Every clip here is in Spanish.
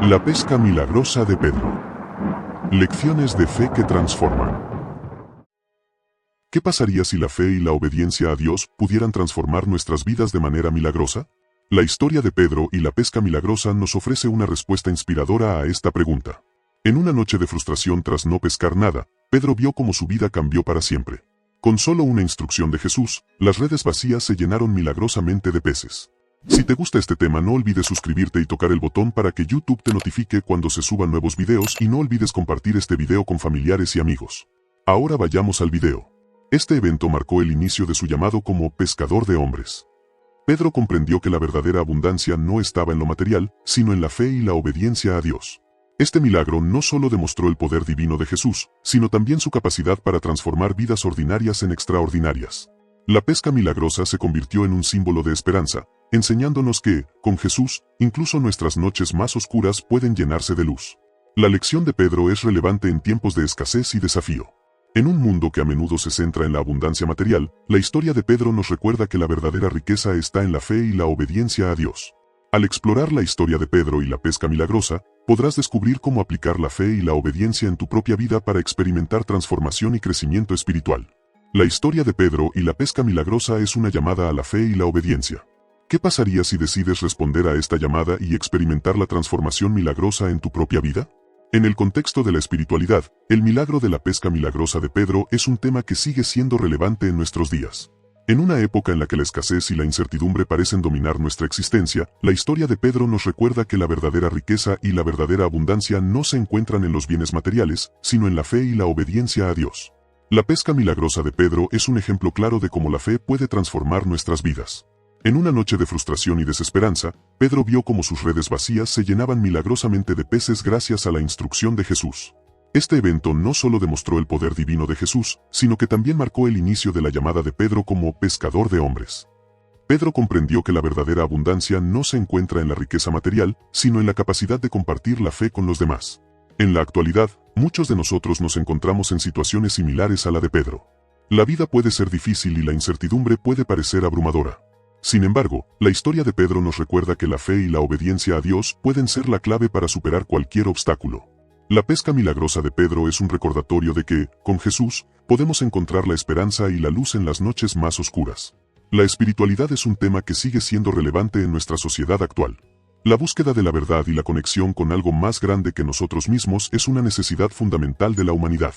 La pesca milagrosa de Pedro. Lecciones de fe que transforman. ¿Qué pasaría si la fe y la obediencia a Dios pudieran transformar nuestras vidas de manera milagrosa? La historia de Pedro y la pesca milagrosa nos ofrece una respuesta inspiradora a esta pregunta. En una noche de frustración tras no pescar nada, Pedro vio cómo su vida cambió para siempre. Con solo una instrucción de Jesús, las redes vacías se llenaron milagrosamente de peces. Si te gusta este tema, no olvides suscribirte y tocar el botón para que YouTube te notifique cuando se suban nuevos videos, y no olvides compartir este video con familiares y amigos. Ahora vayamos al video. Este evento marcó el inicio de su llamado como pescador de hombres. Pedro comprendió que la verdadera abundancia no estaba en lo material, sino en la fe y la obediencia a Dios. Este milagro no solo demostró el poder divino de Jesús, sino también su capacidad para transformar vidas ordinarias en extraordinarias. La pesca milagrosa se convirtió en un símbolo de esperanza, enseñándonos que, con Jesús, incluso nuestras noches más oscuras pueden llenarse de luz. La lección de Pedro es relevante en tiempos de escasez y desafío. En un mundo que a menudo se centra en la abundancia material, la historia de Pedro nos recuerda que la verdadera riqueza está en la fe y la obediencia a Dios. Al explorar la historia de Pedro y la pesca milagrosa, podrás descubrir cómo aplicar la fe y la obediencia en tu propia vida para experimentar transformación y crecimiento espiritual. La historia de Pedro y la pesca milagrosa es una llamada a la fe y la obediencia. ¿Qué pasaría si decides responder a esta llamada y experimentar la transformación milagrosa en tu propia vida? En el contexto de la espiritualidad, el milagro de la pesca milagrosa de Pedro es un tema que sigue siendo relevante en nuestros días. En una época en la que la escasez y la incertidumbre parecen dominar nuestra existencia, la historia de Pedro nos recuerda que la verdadera riqueza y la verdadera abundancia no se encuentran en los bienes materiales, sino en la fe y la obediencia a Dios. La pesca milagrosa de Pedro es un ejemplo claro de cómo la fe puede transformar nuestras vidas. En una noche de frustración y desesperanza, Pedro vio cómo sus redes vacías se llenaban milagrosamente de peces gracias a la instrucción de Jesús. Este evento no solo demostró el poder divino de Jesús, sino que también marcó el inicio de la llamada de Pedro como pescador de hombres. Pedro comprendió que la verdadera abundancia no se encuentra en la riqueza material, sino en la capacidad de compartir la fe con los demás. En la actualidad, muchos de nosotros nos encontramos en situaciones similares a la de Pedro. La vida puede ser difícil y la incertidumbre puede parecer abrumadora. Sin embargo, la historia de Pedro nos recuerda que la fe y la obediencia a Dios pueden ser la clave para superar cualquier obstáculo. La pesca milagrosa de Pedro es un recordatorio de que, con Jesús, podemos encontrar la esperanza y la luz en las noches más oscuras. La espiritualidad es un tema que sigue siendo relevante en nuestra sociedad actual. La búsqueda de la verdad y la conexión con algo más grande que nosotros mismos es una necesidad fundamental de la humanidad.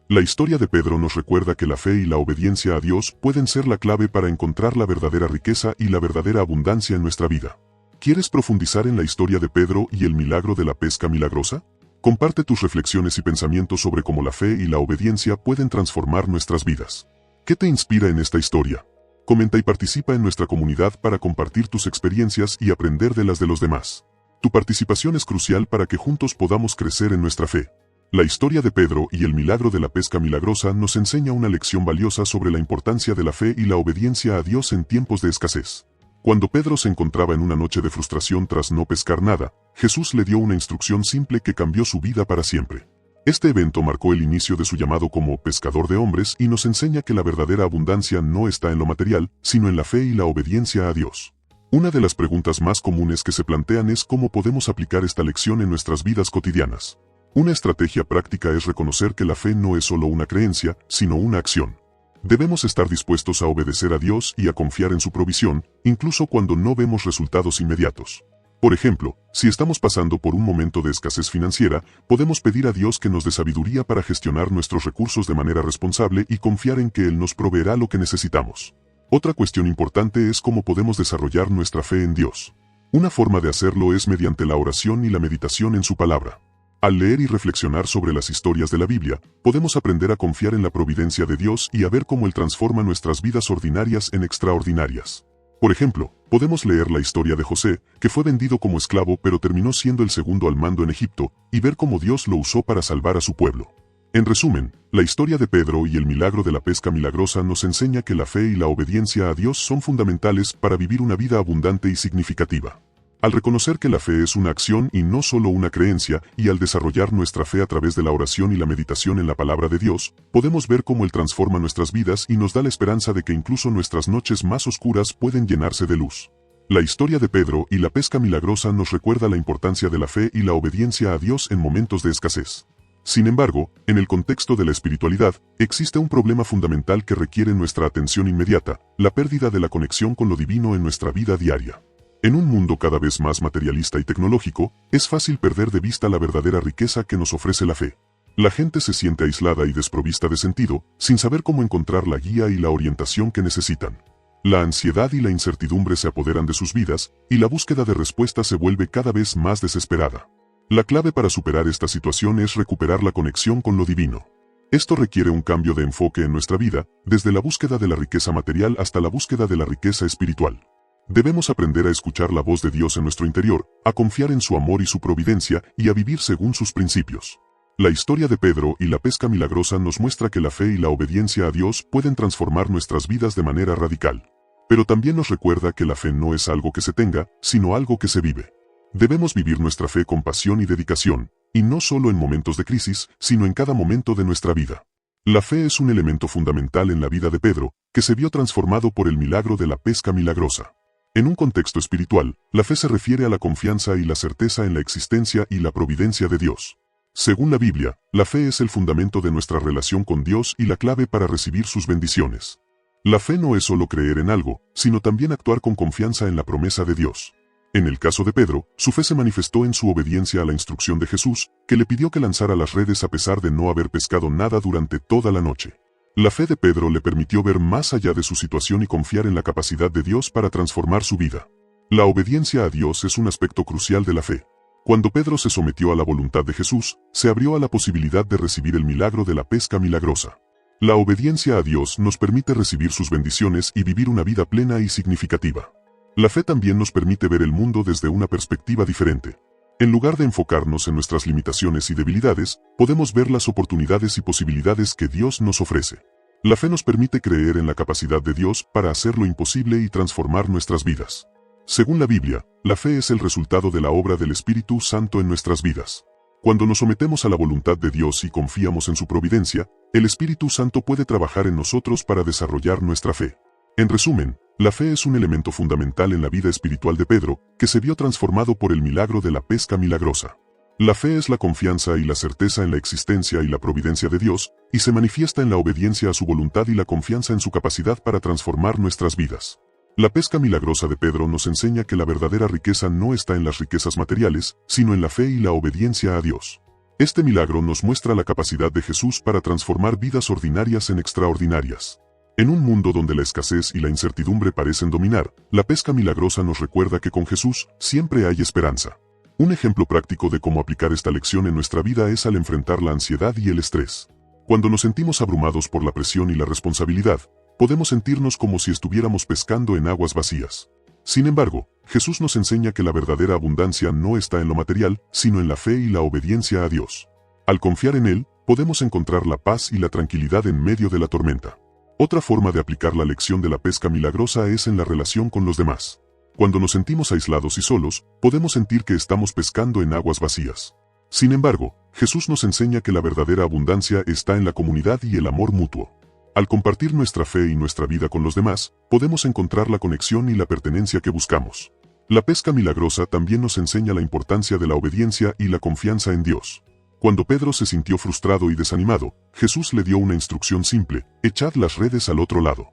La historia de Pedro nos recuerda que la fe y la obediencia a Dios pueden ser la clave para encontrar la verdadera riqueza y la verdadera abundancia en nuestra vida. ¿Quieres profundizar en la historia de Pedro y el milagro de la pesca milagrosa? Comparte tus reflexiones y pensamientos sobre cómo la fe y la obediencia pueden transformar nuestras vidas. ¿Qué te inspira en esta historia? Comenta y participa en nuestra comunidad para compartir tus experiencias y aprender de las de los demás. Tu participación es crucial para que juntos podamos crecer en nuestra fe. La historia de Pedro y el milagro de la pesca milagrosa nos enseña una lección valiosa sobre la importancia de la fe y la obediencia a Dios en tiempos de escasez. Cuando Pedro se encontraba en una noche de frustración tras no pescar nada, Jesús le dio una instrucción simple que cambió su vida para siempre. Este evento marcó el inicio de su llamado como pescador de hombres y nos enseña que la verdadera abundancia no está en lo material, sino en la fe y la obediencia a Dios. Una de las preguntas más comunes que se plantean es cómo podemos aplicar esta lección en nuestras vidas cotidianas. Una estrategia práctica es reconocer que la fe no es solo una creencia, sino una acción. Debemos estar dispuestos a obedecer a Dios y a confiar en su provisión, incluso cuando no vemos resultados inmediatos. Por ejemplo, si estamos pasando por un momento de escasez financiera, podemos pedir a Dios que nos dé sabiduría para gestionar nuestros recursos de manera responsable y confiar en que Él nos proveerá lo que necesitamos. Otra cuestión importante es cómo podemos desarrollar nuestra fe en Dios. Una forma de hacerlo es mediante la oración y la meditación en su palabra. Al leer y reflexionar sobre las historias de la Biblia, podemos aprender a confiar en la providencia de Dios y a ver cómo Él transforma nuestras vidas ordinarias en extraordinarias. Por ejemplo, podemos leer la historia de José, que fue vendido como esclavo pero terminó siendo el segundo al mando en Egipto, y ver cómo Dios lo usó para salvar a su pueblo. En resumen, la historia de Pedro y el milagro de la pesca milagrosa nos enseña que la fe y la obediencia a Dios son fundamentales para vivir una vida abundante y significativa. Al reconocer que la fe es una acción y no solo una creencia, y al desarrollar nuestra fe a través de la oración y la meditación en la palabra de Dios, podemos ver cómo Él transforma nuestras vidas y nos da la esperanza de que incluso nuestras noches más oscuras pueden llenarse de luz. La historia de Pedro y la pesca milagrosa nos recuerda la importancia de la fe y la obediencia a Dios en momentos de escasez. Sin embargo, en el contexto de la espiritualidad, existe un problema fundamental que requiere nuestra atención inmediata: la pérdida de la conexión con lo divino en nuestra vida diaria. En un mundo cada vez más materialista y tecnológico, es fácil perder de vista la verdadera riqueza que nos ofrece la fe. La gente se siente aislada y desprovista de sentido, sin saber cómo encontrar la guía y la orientación que necesitan. La ansiedad y la incertidumbre se apoderan de sus vidas, y la búsqueda de respuestas se vuelve cada vez más desesperada. La clave para superar esta situación es recuperar la conexión con lo divino. Esto requiere un cambio de enfoque en nuestra vida, desde la búsqueda de la riqueza material hasta la búsqueda de la riqueza espiritual. Debemos aprender a escuchar la voz de Dios en nuestro interior, a confiar en su amor y su providencia, y a vivir según sus principios. La historia de Pedro y la pesca milagrosa nos muestra que la fe y la obediencia a Dios pueden transformar nuestras vidas de manera radical. Pero también nos recuerda que la fe no es algo que se tenga, sino algo que se vive. Debemos vivir nuestra fe con pasión y dedicación, y no solo en momentos de crisis, sino en cada momento de nuestra vida. La fe es un elemento fundamental en la vida de Pedro, que se vio transformado por el milagro de la pesca milagrosa. En un contexto espiritual, la fe se refiere a la confianza y la certeza en la existencia y la providencia de Dios. Según la Biblia, la fe es el fundamento de nuestra relación con Dios y la clave para recibir sus bendiciones. La fe no es solo creer en algo, sino también actuar con confianza en la promesa de Dios. En el caso de Pedro, su fe se manifestó en su obediencia a la instrucción de Jesús, que le pidió que lanzara las redes a pesar de no haber pescado nada durante toda la noche. La fe de Pedro le permitió ver más allá de su situación y confiar en la capacidad de Dios para transformar su vida. La obediencia a Dios es un aspecto crucial de la fe. Cuando Pedro se sometió a la voluntad de Jesús, se abrió a la posibilidad de recibir el milagro de la pesca milagrosa. La obediencia a Dios nos permite recibir sus bendiciones y vivir una vida plena y significativa. La fe también nos permite ver el mundo desde una perspectiva diferente. En lugar de enfocarnos en nuestras limitaciones y debilidades, podemos ver las oportunidades y posibilidades que Dios nos ofrece. La fe nos permite creer en la capacidad de Dios para hacer lo imposible y transformar nuestras vidas. Según la Biblia, la fe es el resultado de la obra del Espíritu Santo en nuestras vidas. Cuando nos sometemos a la voluntad de Dios y confiamos en su providencia, el Espíritu Santo puede trabajar en nosotros para desarrollar nuestra fe. En resumen, la fe es un elemento fundamental en la vida espiritual de Pedro, que se vio transformado por el milagro de la pesca milagrosa. La fe es la confianza y la certeza en la existencia y la providencia de Dios, y se manifiesta en la obediencia a su voluntad y la confianza en su capacidad para transformar nuestras vidas. La pesca milagrosa de Pedro nos enseña que la verdadera riqueza no está en las riquezas materiales, sino en la fe y la obediencia a Dios. Este milagro nos muestra la capacidad de Jesús para transformar vidas ordinarias en extraordinarias. En un mundo donde la escasez y la incertidumbre parecen dominar, la pesca milagrosa nos recuerda que con Jesús siempre hay esperanza. Un ejemplo práctico de cómo aplicar esta lección en nuestra vida es al enfrentar la ansiedad y el estrés. Cuando nos sentimos abrumados por la presión y la responsabilidad, podemos sentirnos como si estuviéramos pescando en aguas vacías. Sin embargo, Jesús nos enseña que la verdadera abundancia no está en lo material, sino en la fe y la obediencia a Dios. Al confiar en Él, podemos encontrar la paz y la tranquilidad en medio de la tormenta. Otra forma de aplicar la lección de la pesca milagrosa es en la relación con los demás. Cuando nos sentimos aislados y solos, podemos sentir que estamos pescando en aguas vacías. Sin embargo, Jesús nos enseña que la verdadera abundancia está en la comunidad y el amor mutuo. Al compartir nuestra fe y nuestra vida con los demás, podemos encontrar la conexión y la pertenencia que buscamos. La pesca milagrosa también nos enseña la importancia de la obediencia y la confianza en Dios. Cuando Pedro se sintió frustrado y desanimado, Jesús le dio una instrucción simple: echad las redes al otro lado.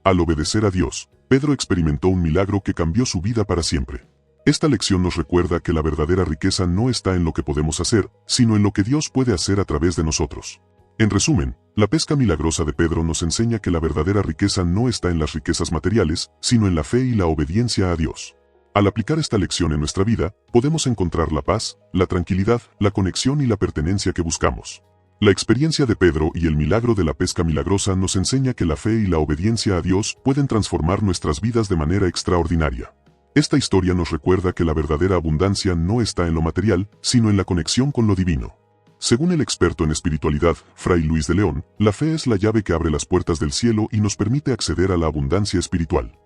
Al obedecer a Dios, Pedro experimentó un milagro que cambió su vida para siempre. Esta lección nos recuerda que la verdadera riqueza no está en lo que podemos hacer, sino en lo que Dios puede hacer a través de nosotros. En resumen, la pesca milagrosa de Pedro nos enseña que la verdadera riqueza no está en las riquezas materiales, sino en la fe y la obediencia a Dios. Al aplicar esta lección en nuestra vida, podemos encontrar la paz, la tranquilidad, la conexión y la pertenencia que buscamos. La experiencia de Pedro y el milagro de la pesca milagrosa nos enseña que la fe y la obediencia a Dios pueden transformar nuestras vidas de manera extraordinaria. Esta historia nos recuerda que la verdadera abundancia no está en lo material, sino en la conexión con lo divino. Según el experto en espiritualidad, Fray Luis de León, la fe es la llave que abre las puertas del cielo y nos permite acceder a la abundancia espiritual.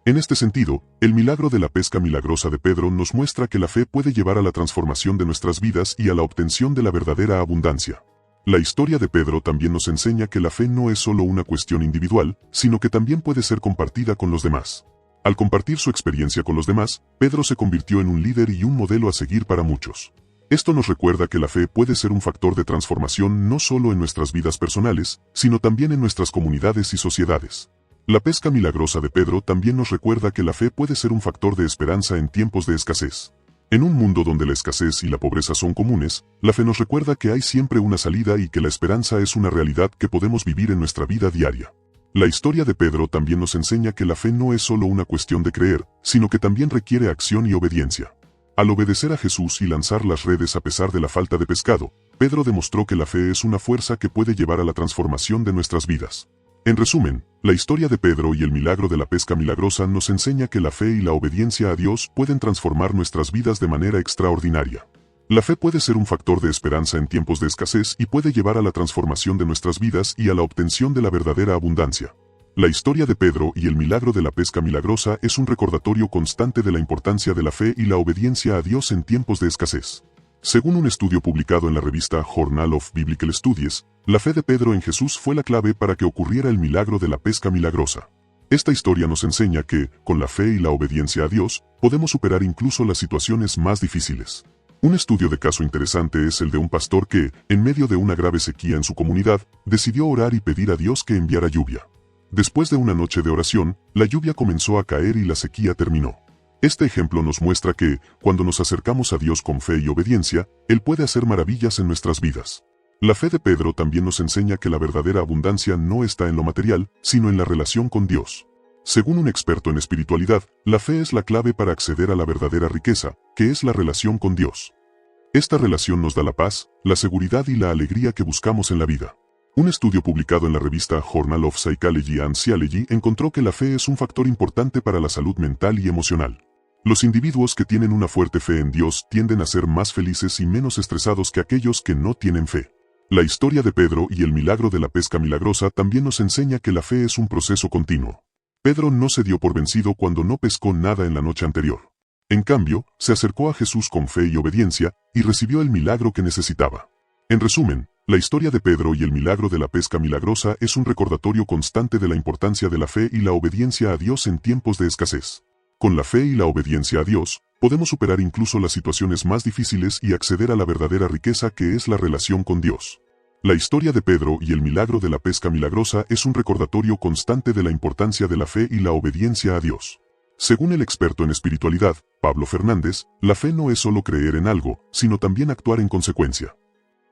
En este sentido, el milagro de la pesca milagrosa de Pedro nos muestra que la fe puede llevar a la transformación de nuestras vidas y a la obtención de la verdadera abundancia. La historia de Pedro también nos enseña que la fe no es solo una cuestión individual, sino que también puede ser compartida con los demás. Al compartir su experiencia con los demás, Pedro se convirtió en un líder y un modelo a seguir para muchos. Esto nos recuerda que la fe puede ser un factor de transformación no solo en nuestras vidas personales, sino también en nuestras comunidades y sociedades. La pesca milagrosa de Pedro también nos recuerda que la fe puede ser un factor de esperanza en tiempos de escasez. En un mundo donde la escasez y la pobreza son comunes, la fe nos recuerda que hay siempre una salida y que la esperanza es una realidad que podemos vivir en nuestra vida diaria. La historia de Pedro también nos enseña que la fe no es solo una cuestión de creer, sino que también requiere acción y obediencia. Al obedecer a Jesús y lanzar las redes a pesar de la falta de pescado, Pedro demostró que la fe es una fuerza que puede llevar a la transformación de nuestras vidas. En resumen, la historia de Pedro y el milagro de la pesca milagrosa nos enseña que la fe y la obediencia a Dios pueden transformar nuestras vidas de manera extraordinaria. La fe puede ser un factor de esperanza en tiempos de escasez y puede llevar a la transformación de nuestras vidas y a la obtención de la verdadera abundancia. La historia de Pedro y el milagro de la pesca milagrosa es un recordatorio constante de la importancia de la fe y la obediencia a Dios en tiempos de escasez. Según un estudio publicado en la revista Journal of Biblical Studies, la fe de Pedro en Jesús fue la clave para que ocurriera el milagro de la pesca milagrosa. Esta historia nos enseña que, con la fe y la obediencia a Dios, podemos superar incluso las situaciones más difíciles. Un estudio de caso interesante es el de un pastor que, en medio de una grave sequía en su comunidad, decidió orar y pedir a Dios que enviara lluvia. Después de una noche de oración, la lluvia comenzó a caer y la sequía terminó. Este ejemplo nos muestra que, cuando nos acercamos a Dios con fe y obediencia, Él puede hacer maravillas en nuestras vidas. La fe de Pedro también nos enseña que la verdadera abundancia no está en lo material, sino en la relación con Dios. Según un experto en espiritualidad, la fe es la clave para acceder a la verdadera riqueza, que es la relación con Dios. Esta relación nos da la paz, la seguridad y la alegría que buscamos en la vida. Un estudio publicado en la revista Journal of Psychology and Theology encontró que la fe es un factor importante para la salud mental y emocional. Los individuos que tienen una fuerte fe en Dios tienden a ser más felices y menos estresados que aquellos que no tienen fe. La historia de Pedro y el milagro de la pesca milagrosa también nos enseña que la fe es un proceso continuo. Pedro no se dio por vencido cuando no pescó nada en la noche anterior. En cambio, se acercó a Jesús con fe y obediencia, y recibió el milagro que necesitaba. En resumen, la historia de Pedro y el milagro de la pesca milagrosa es un recordatorio constante de la importancia de la fe y la obediencia a Dios en tiempos de escasez. Con la fe y la obediencia a Dios, podemos superar incluso las situaciones más difíciles y acceder a la verdadera riqueza que es la relación con Dios. La historia de Pedro y el milagro de la pesca milagrosa es un recordatorio constante de la importancia de la fe y la obediencia a Dios. Según el experto en espiritualidad, Pablo Fernández, la fe no es solo creer en algo, sino también actuar en consecuencia.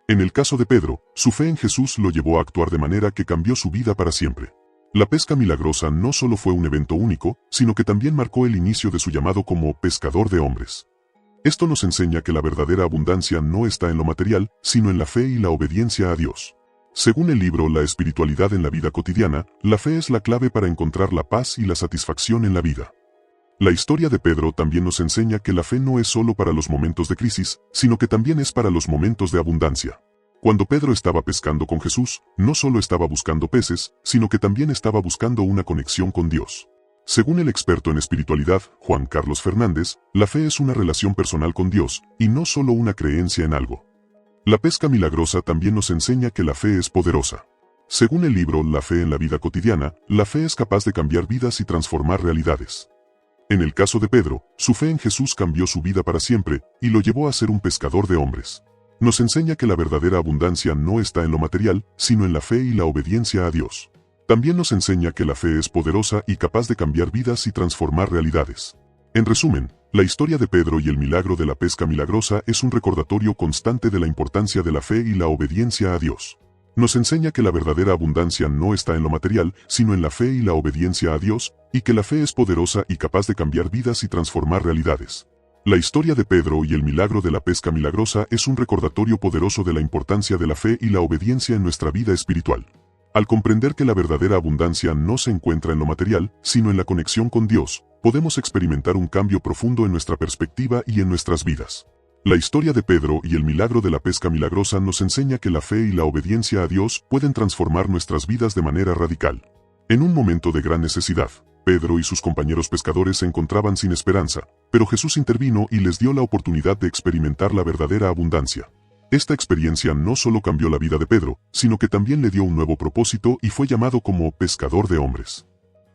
En el caso de Pedro, su fe en Jesús lo llevó a actuar de manera que cambió su vida para siempre. La pesca milagrosa no solo fue un evento único, sino que también marcó el inicio de su llamado como pescador de hombres. Esto nos enseña que la verdadera abundancia no está en lo material, sino en la fe y la obediencia a Dios. Según el libro La espiritualidad en la vida cotidiana, la fe es la clave para encontrar la paz y la satisfacción en la vida. La historia de Pedro también nos enseña que la fe no es solo para los momentos de crisis, sino que también es para los momentos de abundancia. Cuando Pedro estaba pescando con Jesús, no solo estaba buscando peces, sino que también estaba buscando una conexión con Dios. Según el experto en espiritualidad, Juan Carlos Fernández, la fe es una relación personal con Dios, y no solo una creencia en algo. La pesca milagrosa también nos enseña que la fe es poderosa. Según el libro La fe en la vida cotidiana, la fe es capaz de cambiar vidas y transformar realidades. En el caso de Pedro, su fe en Jesús cambió su vida para siempre, y lo llevó a ser un pescador de hombres. Nos enseña que la verdadera abundancia no está en lo material, sino en la fe y la obediencia a Dios. También nos enseña que la fe es poderosa y capaz de cambiar vidas y transformar realidades. En resumen, la historia de Pedro y el milagro de la pesca milagrosa es un recordatorio constante de la importancia de la fe y la obediencia a Dios. Nos enseña que la verdadera abundancia no está en lo material, sino en la fe y la obediencia a Dios, y que la fe es poderosa y capaz de cambiar vidas y transformar realidades. La historia de Pedro y el milagro de la pesca milagrosa es un recordatorio poderoso de la importancia de la fe y la obediencia en nuestra vida espiritual. Al comprender que la verdadera abundancia no se encuentra en lo material, sino en la conexión con Dios, podemos experimentar un cambio profundo en nuestra perspectiva y en nuestras vidas. La historia de Pedro y el milagro de la pesca milagrosa nos enseña que la fe y la obediencia a Dios pueden transformar nuestras vidas de manera radical. En un momento de gran necesidad, Pedro y sus compañeros pescadores se encontraban sin esperanza, pero Jesús intervino y les dio la oportunidad de experimentar la verdadera abundancia. Esta experiencia no solo cambió la vida de Pedro, sino que también le dio un nuevo propósito y fue llamado como pescador de hombres.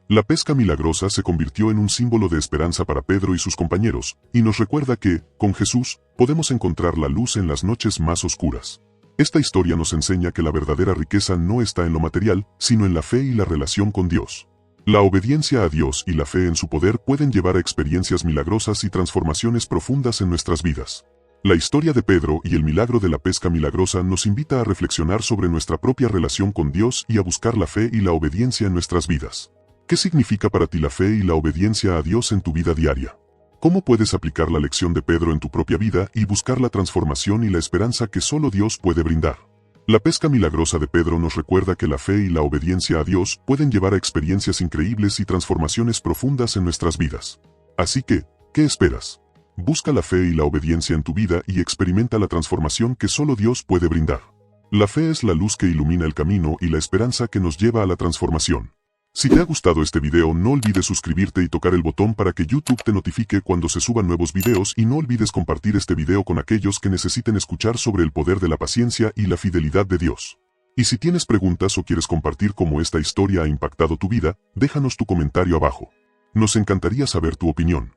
La pesca milagrosa se convirtió en un símbolo de esperanza para Pedro y sus compañeros, y nos recuerda que, con Jesús, podemos encontrar la luz en las noches más oscuras. Esta historia nos enseña que la verdadera riqueza no está en lo material, sino en la fe y la relación con Dios. La obediencia a Dios y la fe en su poder pueden llevar a experiencias milagrosas y transformaciones profundas en nuestras vidas. La historia de Pedro y el milagro de la pesca milagrosa nos invita a reflexionar sobre nuestra propia relación con Dios y a buscar la fe y la obediencia en nuestras vidas. ¿Qué significa para ti la fe y la obediencia a Dios en tu vida diaria? ¿Cómo puedes aplicar la lección de Pedro en tu propia vida y buscar la transformación y la esperanza que solo Dios puede brindar? La pesca milagrosa de Pedro nos recuerda que la fe y la obediencia a Dios pueden llevar a experiencias increíbles y transformaciones profundas en nuestras vidas. Así que, ¿qué esperas? Busca la fe y la obediencia en tu vida y experimenta la transformación que solo Dios puede brindar. La fe es la luz que ilumina el camino y la esperanza que nos lleva a la transformación. Si te ha gustado este video, no olvides suscribirte y tocar el botón para que YouTube te notifique cuando se suban nuevos videos, y no olvides compartir este video con aquellos que necesiten escuchar sobre el poder de la paciencia y la fidelidad de Dios. Y si tienes preguntas o quieres compartir cómo esta historia ha impactado tu vida, déjanos tu comentario abajo. Nos encantaría saber tu opinión.